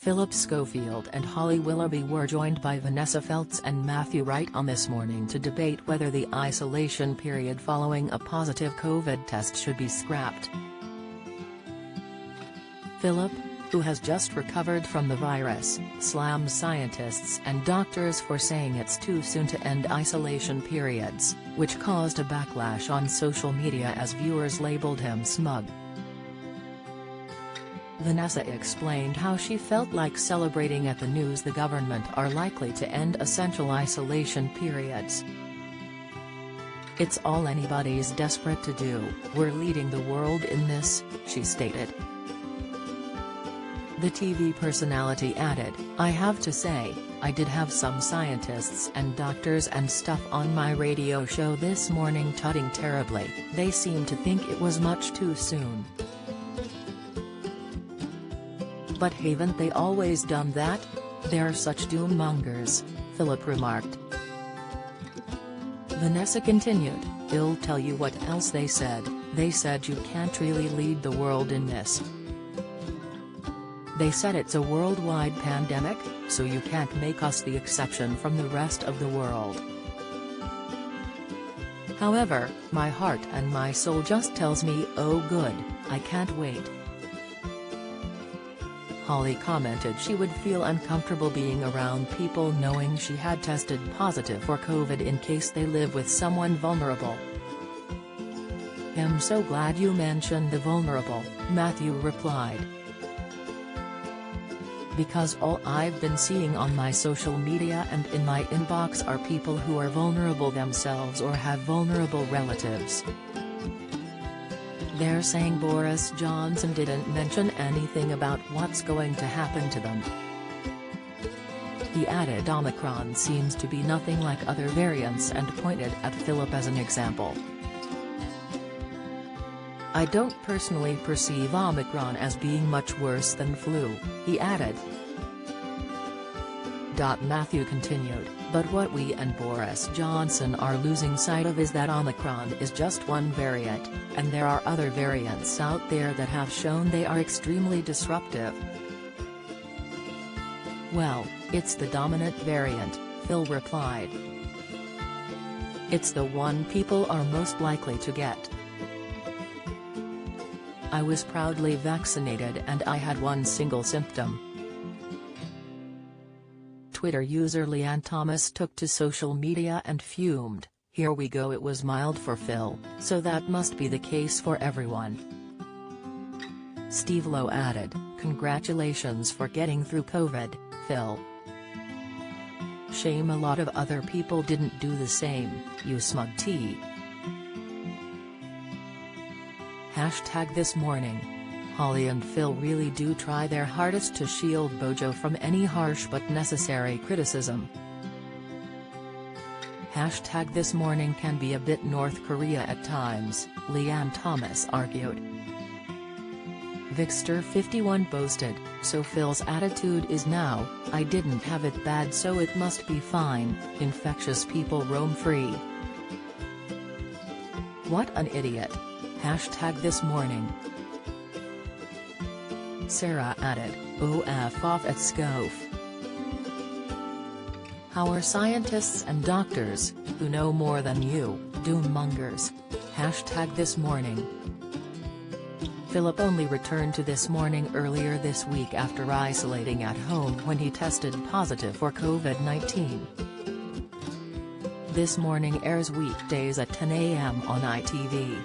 Phillip Schofield and Holly Willoughby were joined by Vanessa Feltz and Matthew Wright on This Morning to debate whether the isolation period following a positive COVID test should be scrapped. Phillip, who has just recovered from the virus, slams scientists and doctors for saying it's too soon to end isolation periods, which caused a backlash on social media as viewers labeled him smug. Vanessa explained how she felt like celebrating at the news the government are likely to end essential isolation periods. "It's all anybody's desperate to do, we're leading the world in this," she stated. The TV personality added, "I have to say, I did have some scientists and doctors and stuff on my radio show this morning tutting terribly. They seemed to think it was much too soon. But haven't they always done that? They're such doom mongers," Phillip remarked. Vanessa continued, "I'll tell you what else they said you can't really lead the world in this. They said it's a worldwide pandemic, so you can't make us the exception from the rest of the world. However, my heart and my soul just tells me, oh good, I can't wait." Holly commented she would feel uncomfortable being around people knowing she had tested positive for COVID in case they live with someone vulnerable. "I'm so glad you mentioned the vulnerable," Matthew replied. "Because all I've been seeing on my social media and in my inbox are people who are vulnerable themselves or have vulnerable relatives. They're saying Boris Johnson didn't mention anything about what's going to happen to them." He added Omicron seems to be nothing like other variants and pointed at Phillip as an example. "I don't personally perceive Omicron as being much worse than flu," he added. Matthew continued, "But what we and Boris Johnson are losing sight of is that Omicron is just one variant, and there are other variants out there that have shown they are extremely disruptive." "Well, it's the dominant variant," Phil replied. "It's the one people are most likely to get. I was proudly vaccinated and I had one single symptom." Twitter user Leanne Thomas took to social media and fumed, "Here we go, it was mild for Phil, so that must be the case for everyone." Steve Lowe added, "Congratulations for getting through COVID, Phil. Shame a lot of other people didn't do the same, you smug T." #ThisMorning. Holly and Phil really do try their hardest to shield Bojo from any harsh but necessary criticism. #ThisMorning can be a bit North Korea at times, Leanne Thomas argued. Vixter 51 boasted, "So Phil's attitude is now, I didn't have it bad so it must be fine, infectious people roam free." What an idiot. #ThisMorning. Sarah added, "Oh F off at Scof. How are scientists and doctors, who know more than you, doom mongers?" #ThisMorning. Phillip only returned to This Morning earlier this week after isolating at home when he tested positive for COVID-19. This Morning airs weekdays at 10 a.m. on ITV.